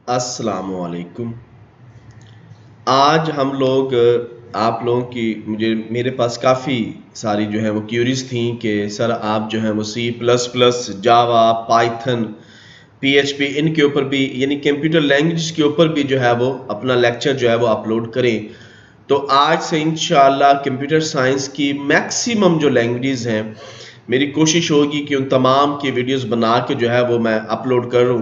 अस्सलामुअलैकुम। आज हम लोग आप लोगों की मुझे मेरे पास काफ़ी सारी जो है वो क्यूरीज थी कि सर आप जो है वो सी प्लस प्लस, जावा, पाइथन, पीएचपी इनके ऊपर भी यानी कंप्यूटर लैंग्वेज के ऊपर भी जो है वो अपना लेक्चर जो है वो अपलोड करें। तो आज से इंशाअल्लाह कंप्यूटर साइंस की मैक्सिमम जो लैंग्वेजेस हैं, मेरी कोशिश होगी कि उन तमाम की वीडियोस बना के जो है वो मैं अपलोड करूँ,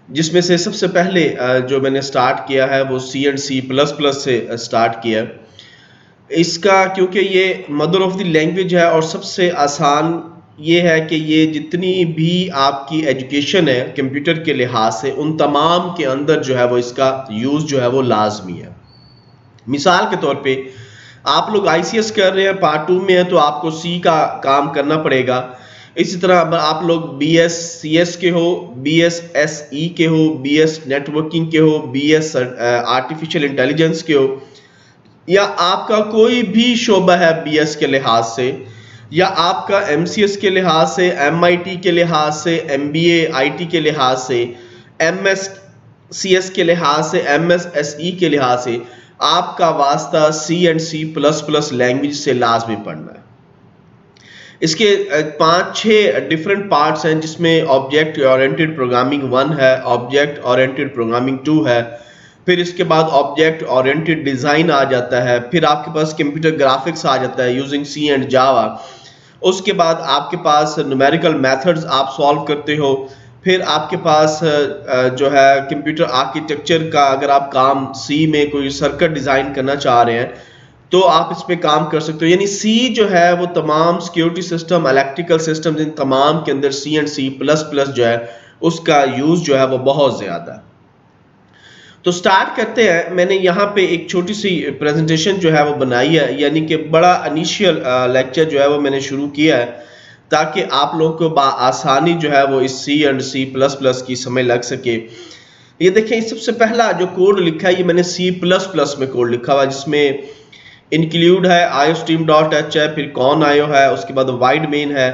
जिसमें से सबसे पहले जो मैंने स्टार्ट किया है वो सी एंड सी प्लस प्लस से स्टार्ट किया। इसका क्योंकि ये मदर ऑफ द लैंग्वेज है और सबसे आसान ये है कि ये जितनी भी आपकी एजुकेशन है कंप्यूटर के लिहाज से उन तमाम के अंदर जो है वो इसका यूज़ जो है वो लाजमी है। मिसाल के तौर पे आप लोग आईसीएस कर रहे हैं, पार्ट 2 में है, तो आपको सी का काम करना पड़ेगा। इसी तरह अब आप लोग बीएस सीएस के हो, बीएस एसई के हो, बीएस नेटवर्किंग के हो, बीएस आर्टिफिशियल इंटेलिजेंस के हो, या आपका कोई भी शोबा है बीएस के लिहाज से, या आपका एमसीएस के लिहाज से, एमआईटी के लिहाज से, एमबीए आईटी के लिहाज से, एमएस सीएस के लिहाज से, एमएसएसई के लिहाज से, आपका वास्ता C and C plus plus language से लाजमी पढ़ना है। इसके 5-6 डिफरेंट पार्ट्स हैं, जिसमें ऑब्जेक्ट ओरिएंटेड प्रोग्रामिंग 1 है, ऑब्जेक्ट ओरिएंटेड प्रोग्रामिंग 2 है, फिर इसके बाद ऑब्जेक्ट ओरिएंटेड डिज़ाइन आ जाता है, फिर आपके पास कंप्यूटर ग्राफिक्स आ जाता है यूजिंग सी एंड जावा। उसके बाद आपके पास न्यूमेरिकल मेथड्स आप सॉल्व करते हो, फिर आपके पास जो है कंप्यूटर आर्किटेक्चर का अगर आप काम सी में कोई सर्किट डिज़ाइन करना चाह रहे हैं तो आप इस पे काम कर सकते हो। यानी सी जो है वो तमाम सिक्योरिटी सिस्टम, इलेक्ट्रिकल सिस्टम, इन तमाम के अंदर सी एंड सी प्लस प्लस जो है उसका यूज़ जो है वो बहुत ज़्यादा है। तो स्टार्ट करते हैं। मैंने यहाँ पे एक छोटी सी प्रेजेंटेशन जो है वो बनाई है, यानी कि बड़ा इनिशियल लेक्चर जो है वो मैंने शुरू किया है ताकि आप लोगों को आसानी जो है वो इस सी एंड सी प्लस प्लस की समझ लग सके। ये देखें, सबसे पहला जो कोड लिखा है ये मैंने सी प्लस प्लस में कोड लिखा हुआ है, जिसमें इंक्लूड है iostream.h है, फिर कौन आयो है, उसके बाद वाइड मेन है,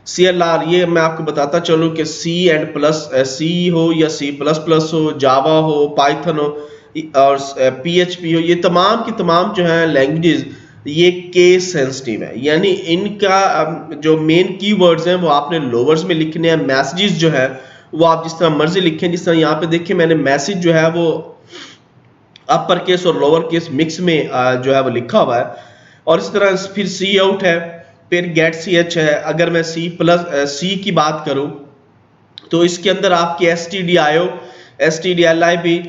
CLR। ये मैं आपको बताता चलूँ कि सी एंड प्लस सी हो या सी प्लस प्लस हो, जावा हो, पाइथन हो और PHP हो, ये तमाम की तमाम जो है लैंग्वेजेस ये केस सेंसिटिव है। यानी इनका जो मेन कीवर्ड्स हैं वो आपने लोअर्स में लिखने हैं। मैसेजेस जो है वो आप जिस तरह मर्जी लिखें, जिस तरह यहाँ पे देखिए मैंने मैसेज जो है वो अपर केस और लोअर केस मिक्स में जो है वो लिखा हुआ है। और इस तरह फिर सी आउट है, फिर गेट सी एच है। अगर मैं सी प्लस सी की बात करूं तो इसके अंदर आपकी S T D IO, S T D L I B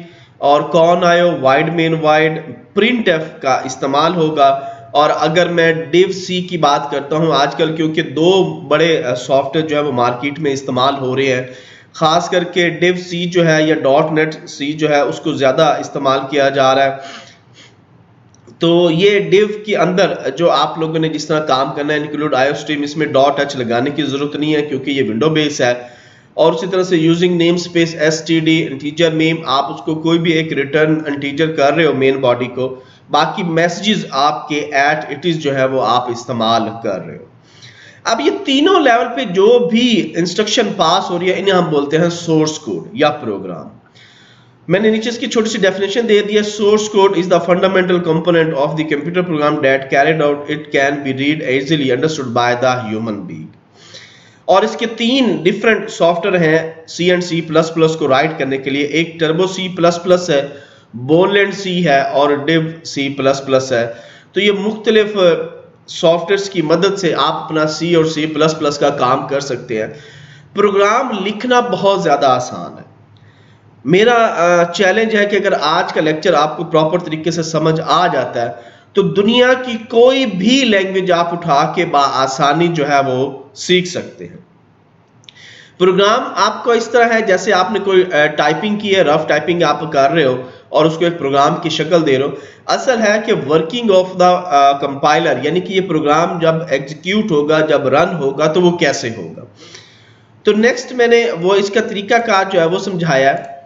और conio, void main void, printf का इस्तेमाल होगा। और अगर मैं डिव सी की बात करता हूं, आजकल क्योंकि दो बड़े सॉफ्टवेयर जो है वो मार्केट में इस्तेमाल हो रहे हैं, खास करके डिव सी जो है या डॉट नेट सी जो है उसको ज़्यादा इस्तेमाल किया जा रहा है। तो ये डिव के अंदर जो आप लोगों ने जिस तरह काम करना है, इंक्लूड iostream, इसमें डॉट एच लगाने की ज़रूरत नहीं है क्योंकि ये विंडो बेस है। और उसी तरह से using name space std integer name, आप उसको कोई भी एक रिटर्न इंटीजर कर रहे हो मेन बॉडी को, बाकी मैसेजेस आपके एट इट इज़ जो है वो आप इस्तेमाल कर रहे हो। अब ये तीनों लेवल पे जो भी इंस्ट्रक्शन पास हो रही है इन्हें हम बोलते हैं सोर्स कोड या प्रोग्राम। मैंने नीचे इसकी छोटी सी डेफिनेशन दे दी है। Source code is the fundamental component of the computer program that carried out it can be read easily understood by the human being. और इसके 3 डिफरेंट सॉफ्टवेयर हैं सी एंड सी प्लस प्लस को right करने के लिए। एक turbo सी plus plus है, बोलेंड सी है और डिव सी प्लस प्लस है। तो ये मुख्तलिफ सॉफ्टवेयर की मदद से आप अपना सी और सी प्लस प्लस का काम कर सकते हैं। प्रोग्राम लिखना बहुत ज़्यादा आसान है। मेरा चैलेंज है कि अगर आज का लेक्चर आपको प्रॉपर तरीके से समझ आ जाता है तो दुनिया की कोई भी लैंग्वेज आप उठा के आसानी जो है वो सीख सकते हैं। प्रोग्राम आपको इस तरह है जैसे आपने कोई टाइपिंग की है, रफ टाइपिंग आप कर रहे हो और उसको एक प्रोग्राम की शक्ल दे रहे हो। असल है कि वर्किंग ऑफ द कंपाइलर, यानी कि ये प्रोग्राम जब एग्जीक्यूट होगा, जब रन होगा तो वो कैसे होगा। तो नेक्स्ट मैंने वो इसका तरीका कार जो है वो समझाया है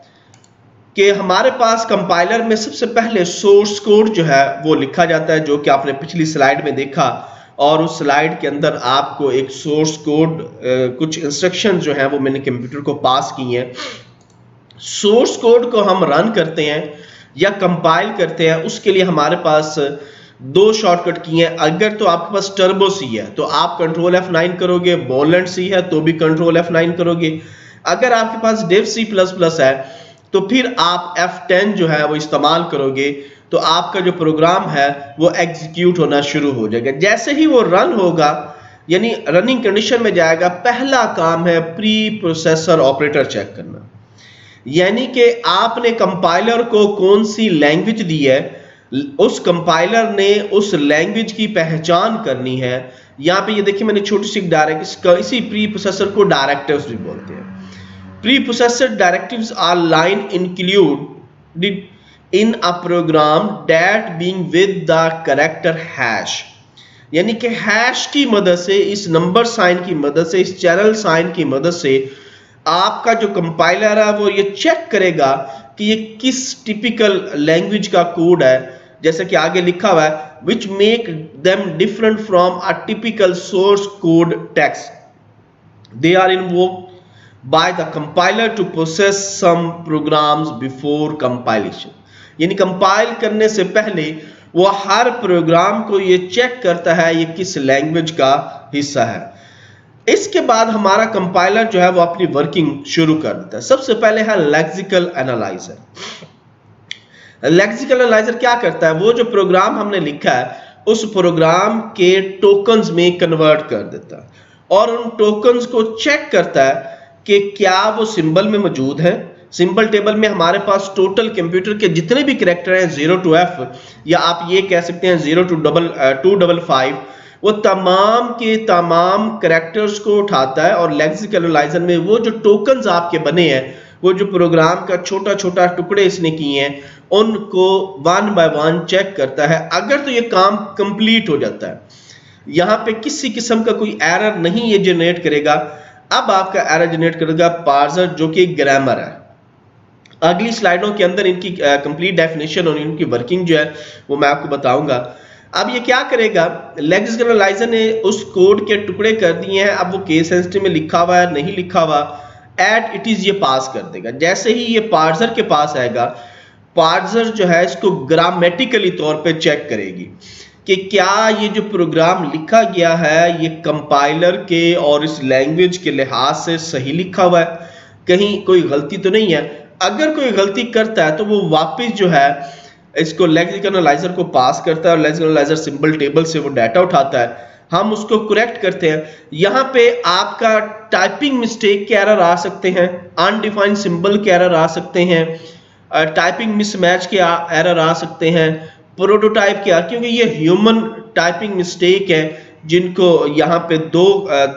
कि हमारे पास कंपाइलर में सबसे पहले सोर्स कोड जो है वो लिखा जाता है, जो कि आपने पिछली स्लाइड में देखा। और उस स्लाइड के अंदर आपको एक सोर्स कोड, कुछ इंस्ट्रक्शन जो है वो मैंने कंप्यूटर को पास की हैं। सोर्स कोड को हम रन करते हैं या कंपाइल करते हैं, उसके लिए हमारे पास दो शॉर्टकट की हैं। अगर तो आपके पास टर्बो सी है तो आप कंट्रोल F9 करोगे, बोलेंट सी है तो भी कंट्रोल F9 करोगे। अगर आपके पास डेव सी प्लस प्लस है तो फिर आप F10 जो है वो इस्तेमाल करोगे, तो आपका जो प्रोग्राम है वो एग्जीक्यूट होना शुरू हो जाएगा। जैसे ही वो रन होगा, यानी रनिंग कंडीशन में जाएगा, पहला काम है प्री प्रोसेसर ऑपरेटर चेक करना। यानी कि आपने कंपाइलर को कौन सी लैंग्वेज दी है, उस कंपाइलर ने उस लैंग्वेज की पहचान करनी है। यहाँ पे ये देखिए मैंने छोटी सी डायरेक्ट, इसी प्री प्रोसेसर को डायरेक्टिव्स भी बोलते हैं। Preprocessor directives are line included in a program that being with the character hash. यानी कि हैश की मदद से, इस नंबर साइन की मदद से, इस चैनल साइन की मदद से आपका जो कंपाइलर है वो ये चेक करेगा कि ये किस टिपिकल लैंग्वेज का कोड है। जैसे कि आगे लिखा हुआ है, which make them different from a typical source code text. They are invoked by the compiler to process some programs before compilation. यानी कंपाइल करने से पहले वो हर प्रोग्राम को ये चेक करता है ये किस लैंग्वेज का हिस्सा है। इसके बाद हमारा कंपाइलर जो है वो अपनी वर्किंग शुरू कर देता है। सबसे पहले है लेक्सिकल एनालाइजर। लेक्सिकल एनालाइजर क्या करता है, वो जो प्रोग्राम हमने लिखा है उस प्रोग्राम के टोकन्स में कन्वर्ट कर देता है और उन टोकन्स को चेक करता है कि क्या वो सिंबल में मौजूद है। सिंबल टेबल में हमारे पास टोटल कंप्यूटर के जितने भी कैरेक्टर हैं 0 to F, या आप ये कह सकते हैं 0 to 255, वो तमाम के तमाम कैरेक्टर्स को उठाता है और लेक्सिकल एनालाइजर में वो जो टोकन्स आपके बने हैं, वो जो प्रोग्राम का छोटा छोटा टुकड़े इसने किए हैं, उनको वन बाय वन चेक करता है। अगर तो ये काम कंप्लीट हो जाता है, यहाँ पे किसी किस्म का कोई एरर नहीं ये जनरेट करेगा। अब आपका एरर जनरेट करेगा पार्सर, जो कि ग्रामर है। अगली स्लाइडों के अंदर इनकी कंप्लीट डेफिनेशन और इनकी वर्किंग जो है वो मैं आपको बताऊंगा। अब ये क्या करेगा, लेक्सिकल एनालाइजर ने उस कोड के टुकड़े कर दिए हैं। अब वो केस सेंसिटिव में लिखा हुआ है नहीं लिखा हुआ, एट इट इज ये पास कर देगा। जैसे ही ये पार्सर के पास आएगा, पार्सर जो है इसको ग्रामेटिकली तौर पे चेक करेगी कि क्या ये जो प्रोग्राम लिखा गया है ये कंपाइलर के और इस लैंग्वेज के लिहाज से सही लिखा हुआ है, कहीं कोई गलती तो नहीं है। अगर कोई गलती करता है तो वो वापस जो है इसको लेक्सिकल एनालाइजर को पास करता है और लेक्सिकल एनालाइजर सिंबल टेबल से वो डाटा उठाता है, हम उसको करेक्ट करते हैं। यहाँ पे आपका टाइपिंग मिस्टेक के एरर आ सकते हैं, अनडिफाइंड सिंबल के एरर आ सकते हैं, टाइपिंग मिसमैच के एरर आ सकते हैं, प्रोटोटाइप के, क्योंकि ये ह्यूमन टाइपिंग मिस्टेक है जिनको यहाँ पे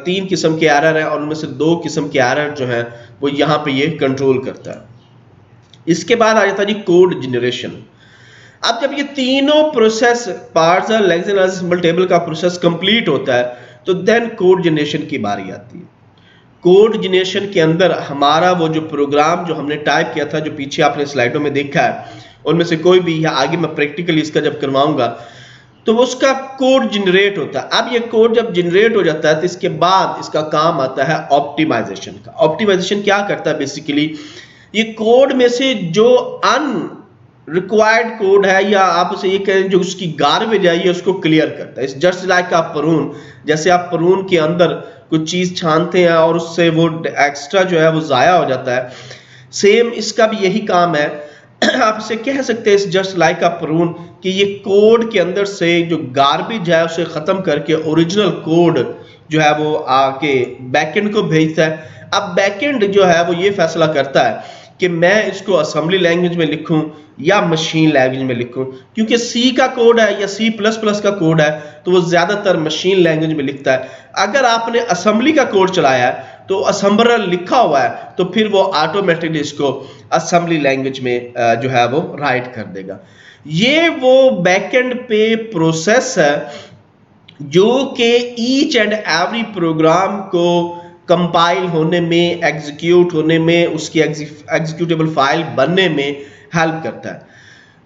तीन किस्म के एरर हैं और उनमें से 2 किस्म के एरर जो हैं वो यहाँ पे ये कंट्रोल करता है। इसके बाद आ जाता है जी कोड जनरेशन। अब जब ये तीनों process, parser, lexical analyser, symbol table का प्रोसेस कंप्लीट होता है तो देन कोड जनरेशन की बारी आती है। कोड जनरेशन के अंदर हमारा वो जो प्रोग्राम जो हमने टाइप किया था, जो पीछे आपने स्लाइडों में देखा है, उनमें से कोई भी, या आगे मैं प्रैक्टिकली इसका जब करवाऊंगा तो उसका कोड जनरेट होता है। अब ये कोड जब जनरेट हो जाता है तो इसके बाद इसका काम आता है ऑप्टिमाइजेशन का। ऑप्टिमाइजेशन क्या करता है, बेसिकली ये कोड में से जो रिक्वायर्ड कोड है, या आप उसे ये कहें जो उसकी गार्बेज है, उसको क्लियर करता है। इस जस्ट लाइक आप परून, जैसे आप परून के अंदर कुछ चीज छानते हैं और उससे वो एक्स्ट्रा जो है वो जाया हो जाता है, सेम इसका भी यही काम है। आप इसे कह सकते हैं इस जस्ट लाइक अ परून कि ये कोड के अंदर से जो गार्बेज है उसे खत्म करके ओरिजिनल कोड जो है वो आके बैकएंड को भेजता है। अब बैकएंड जो है वो ये फैसला करता है कि मैं इसको असेंबली लैंग्वेज में लिखूं या मशीन लैंग्वेज में लिखूं, क्योंकि सी का कोड है या सी प्लस प्लस का कोड है तो वो ज्यादातर मशीन लैंग्वेज में लिखता है। अगर आपने असेंबली का कोड चलाया है तो असेंबलर लिखा हुआ है तो फिर वो ऑटोमेटिकली इसको असेंबली लैंग्वेज में जो है वो राइट कर देगा। ये वो बैकएंड पे प्रोसेस है जो कि ईच एंड एवरी प्रोग्राम को कंपाइल होने में, एग्जीक्यूट होने में, उसकी एग्जीक्यूटेबल फाइल बनने में हेल्प करता है।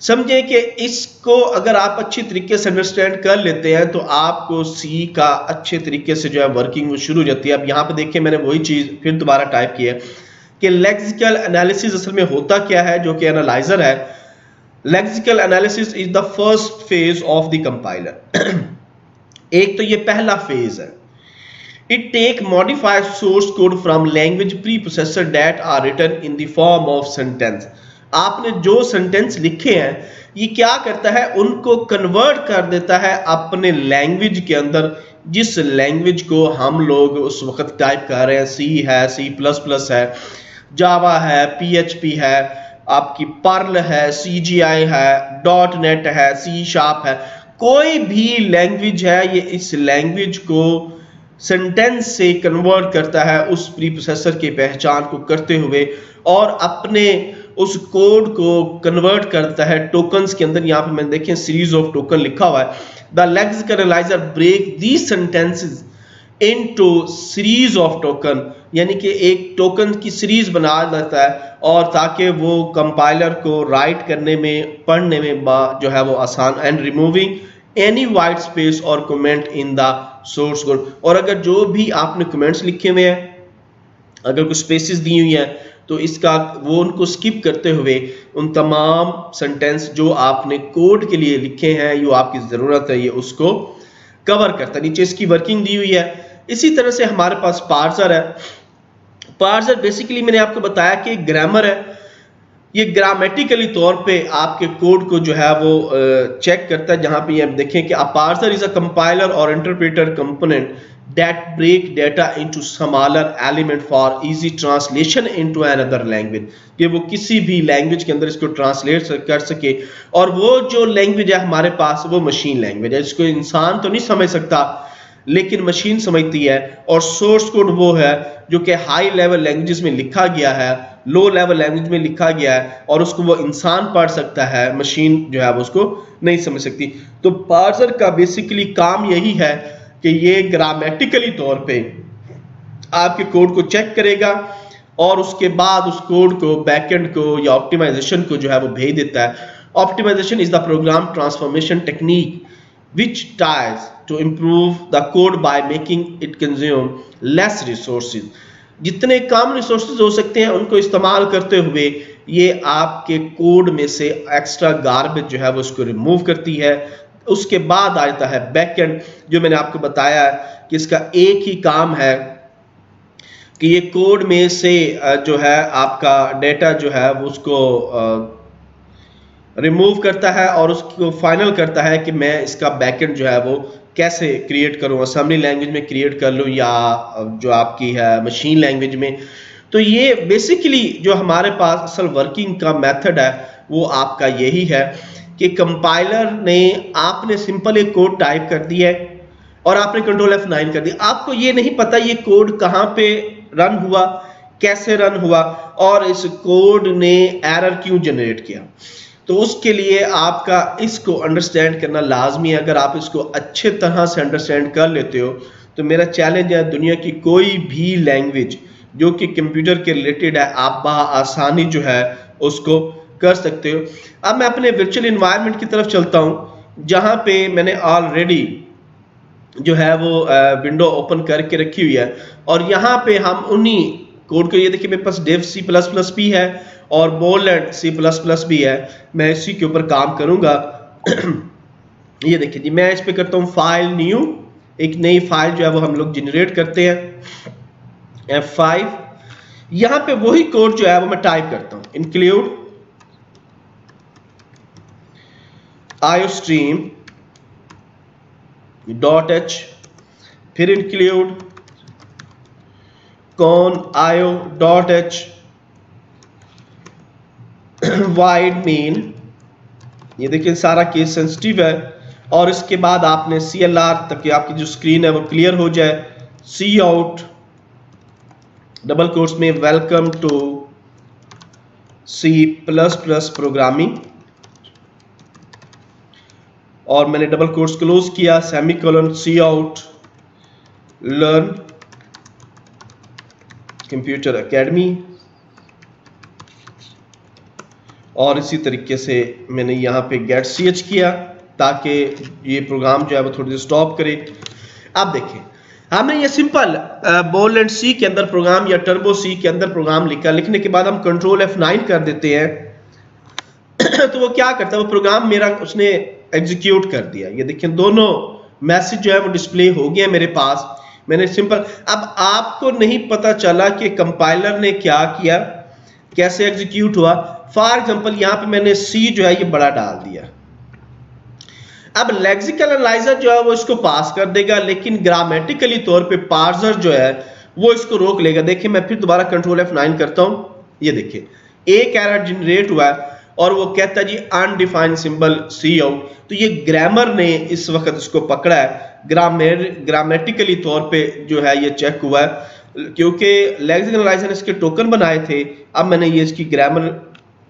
समझे कि इसको अगर आप अच्छी तरीके से अंडरस्टैंड कर लेते हैं तो आपको सी का अच्छे तरीके से जो है वर्किंग वो शुरू हो जाती है। अब यहाँ पे देखिए मैंने वही चीज फिर दोबारा टाइप की है कि लेक्सिकल एनालिसिस असल में होता क्या है, जो कि एनालाइजर है। Lexical analysis is the first phase of the compiler. एक तो ये पहला फेज है। It take modified source code from language preprocessor that are written in the form of sentence. आपने जो सेंटेंस लिखे हैं ये क्या करता है, उनको कन्वर्ट कर देता है अपने लैंग्वेज के अंदर, जिस लैंग्वेज को हम लोग उस वक्त टाइप कर रहे हैं। सी है, C++ है, जावा है, PHP है, आपकी पर्ल है, CGI है, .NET है, C# है, कोई भी लैंग्वेज है, ये इस लैंग्वेज को सेंटेंस से कन्वर्ट करता है उस प्री प्रोसेसर की पहचान को करते हुए, और अपने उस कोड को कन्वर्ट करता है टोकन्स के अंदर। यहाँ पे मैंने देखें सीरीज ऑफ टोकन लिखा हुआ है। The lexical analyser break these sentences into series of token, यानी कि एक टोकन की सीरीज बना देता है, और ताकि वो कंपाइलर को राइट करने में, पढ़ने में जो है वो आसान, and removing any white space और comment in the source code. और अगर जो भी आपने कमेंट्स लिखे हुए हैं, अगर कुछ स्पेसेस दी हुई हैं, तो इसका वो उनको स्किप करते हुए उन तमाम सेंटेंस जो आपने कोड के लिए लिखे हैं, जो आपकी ज़रूरत है, ये उसको कवर करता है। नीचे इसकी वर्किंग दी हुई है। इसी तरह से हमारे पास पार्सर है। पार्सर बेसिकली मैंने आपको बताया कि ग्रामर है। ये ग्रामेटिकली तौर पे आपके कोड को जो है वो चेक करता है। जहां पे आप देखें कि पार्सर इज अ कंपाइलर और interpreter component that break data into smaller element for easy translation into another language, कि वो किसी भी लैंग्वेज के अंदर इसको ट्रांसलेट कर सके। और वो जो लैंग्वेज है हमारे पास, वो मशीन लैंग्वेज है, जिसको इंसान तो नहीं समझ सकता लेकिन मशीन समझती है। और सोर्स कोड वो है जो कि हाई लेवल लैंग्वेजेस में लिखा गया है, लो लेवल लैंग्वेज में लिखा गया है, और उसको वो इंसान पढ़ सकता है, मशीन जो है वो उसको नहीं समझ सकती। तो पार्सर का बेसिकली काम यही है कि ये ग्रामेटिकली तौर पे आपके कोड को चेक करेगा, और उसके बाद उस कोड को बैकएंड को या ऑप्टिमाइजेशन को जो है वो भेज देता है। Optimisation is the program transformation technique which tries to improve the code by making it consume less resources। जितने कम रिसोर्सेज हो सकते हैं उनको इस्तेमाल करते हुए ये आपके कोड में से एक्स्ट्रा गार्बेज जो है वो उसको रिमूव करती है। उसके बाद आता है बैकएंड, जो मैंने आपको बताया है कि इसका एक ही काम है कि ये कोड में से जो है आपका डेटा जो है वो उसको रिमूव करता है और उसको फाइनल करता है कि मैं इसका बैकएंड जो है वो कैसे क्रिएट करूं, असेंबली लैंग्वेज में क्रिएट कर लूं या जो आपकी है मशीन लैंग्वेज में। तो ये बेसिकली जो हमारे पास असल वर्किंग का मेथड है वो आपका यही है कि कंपाइलर ने, आपने सिंपल एक कोड टाइप कर दिया है और आपने कंट्रोल F9 कर दिया। आपको ये नहीं पता ये कोड कहाँ पे रन हुआ, कैसे रन हुआ, और इस कोड ने एरर क्यों जनरेट किया। तो उसके लिए आपका इसको अंडरस्टैंड करना लाजमी है। अगर आप इसको अच्छे तरह से अंडरस्टैंड कर लेते हो तो मेरा चैलेंज है, दुनिया की कोई भी लैंग्वेज जो कि कंप्यूटर के रिलेटेड है, आप आसानी जो है उसको कर सकते हो। अब मैं अपने वर्चुअल एनवायरनमेंट की तरफ चलता हूं, जहां पे मैंने ऑलरेडी जो है वो विंडो ओपन करके रखी हुई है, और यहाँ पे हम उन्हीं कोड को, ये देखिए मेरे पास dev C++ भी है और बोलेंड C++ भी है। मैं इसी के ऊपर काम करूंगा। ये देखिए जी, मैं इस पे करता हूँ फाइल न्यू, एक नई फाइल जो है वो हम लोग जनरेट करते हैं F5। यहाँ पे वही कोड जो है वो मैं टाइप करता हूँ, इंक्लूड iostream .h, फिर इंक्लूड conio.h, वाइड मेन, ये देखिए सारा केस सेंसिटिव है। और इसके बाद आपने CLR तक आपकी जो स्क्रीन है वो क्लियर हो जाए, cout डबल कोट्स में वेलकम टू C++ प्रोग्रामिंग, और मैंने डबल कोट्स क्लोज किया, semicolon cout learn computer academy, और इसी तरीके से मैंने यहाँ पे गेट ch किया ताकि ये प्रोग्राम जो है वो थोड़ी देर स्टॉप करे। अब देखें, हमने ये सिंपल बोल एंड सी के अंदर प्रोग्राम या टर्बो सी के अंदर प्रोग्राम लिखा, लिखने के बाद हम कंट्रोल F9 कर देते हैं तो वो क्या करता है, वो प्रोग्राम मेरा उसने एग्जीक्यूट कर दिया। ये देखिए दोनों मैसेज जो है वो डिस्प्ले हो गया मेरे पास। मैंने सिंपल, अब आपको नहीं पता चला कि कंपाइलर ने क्या किया, कैसे एग्जीक्यूट हुआ। फॉर एग्जांपल यहाँ पे मैंने सी जो है ये बड़ा डाल दिया, अब लेक्सिकल एनालाइजर जो है वो इसको पास कर देगा, लेकिन ग्रामेटिकली तौर पे पार्सर जो है वो इसको रोक लेगा। देखिए मैं फिर दोबारा कंट्रोल F9 करता हूं, ये देखिए एक एरर जनरेट हुआ है और वो कहता है जी अनडिफाइंड सिंबल सी आउट। तो ये ग्रामर ने इस वक्त इसको पकड़ा है, ग्रामेटिकली तौर पे जो है ये चेक हुआ है, क्योंकि लेक्सिकल एनालाइजर ने इसके टोकन बनाए थे। अब मैंने ये इसकी ग्रामर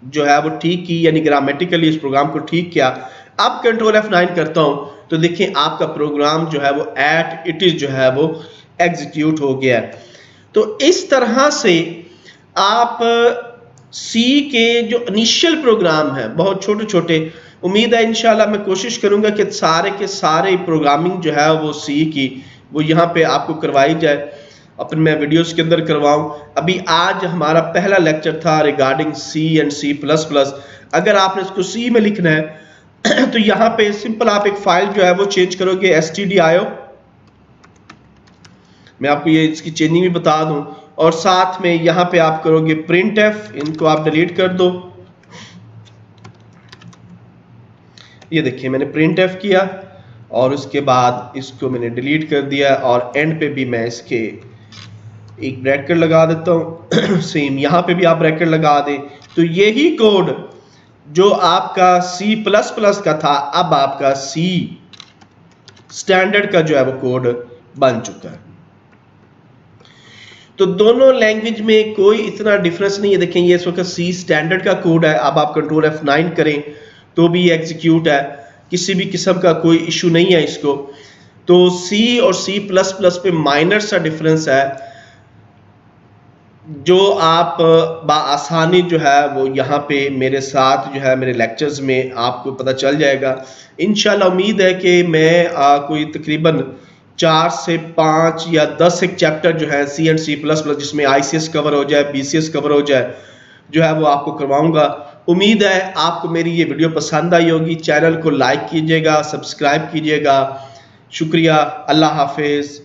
जो है वो ठीक की, यानी ग्रामेटिकली इस प्रोग्राम को ठीक किया। अब कंट्रोल F9 करता हूं तो देखिए आपका प्रोग्राम जो है वो एट इट इज जो है वो एग्जीक्यूट हो गया है। तो इस तरह से आप सी के जो इनिशियल प्रोग्राम है बहुत छोटे छोटे, उम्मीद है इंशाल्लाह मैं कोशिश करूंगा कि सारे के सारे प्रोग्रामिंग जो है वो सी की वो यहाँ पे आपको करवाई जाए, अपने मैं वीडियोस के अंदर करवाऊं। अभी आज हमारा पहला लेक्चर था रिगार्डिंग सी एंड C++। अगर आपने इसको सी में लिखना है तो यहाँ पे सिंपल आप एक फाइल जो है वो चेंज करोगे stdio, मैं आपको ये इसकी चेंजिंग भी बता दूं, और साथ में यहाँ पे आप करोगे printf, इनको आप डिलीट कर दो। ये देखिए मैंने printf किया और उसके बाद इसको मैंने डिलीट कर दिया, और एंड पे भी मैं इसके एक ब्रैकेट लगा देता हूं सेम यहाँ पे भी आप ब्रैकेट लगा दें। तो यही कोड जो आपका C++ का था अब आपका C स्टैंडर्ड का जो है वो कोड बन चुका है। तो दोनों लैंग्वेज में कोई इतना डिफरेंस नहीं है। देखें ये इस वक्त C स्टैंडर्ड का कोड है, अब आप कंट्रोल F9 करें तो भी एग्जीक्यूट है, किसी भी किस्म का कोई इशू नहीं है इसको। तो C और C++ पे माइनर सा डिफरेंस है जो आप आसानी जो है वो यहाँ पे मेरे साथ जो है मेरे लेक्चर्स में आपको पता चल जाएगा इंशाल्लाह। उम्मीद है कि मैं कोई तकरीबन 4 से 5 या 10 एक चैप्टर जो है C एंड C++ जिसमें ICS कवर हो जाए, BCS कवर हो जाए, जो है वो आपको करवाऊंगा। उम्मीद है आपको मेरी ये वीडियो पसंद आई होगी। चैनल को लाइक कीजिएगा, सब्सक्राइब कीजिएगा। शुक्रिया, अल्लाह हाफिज।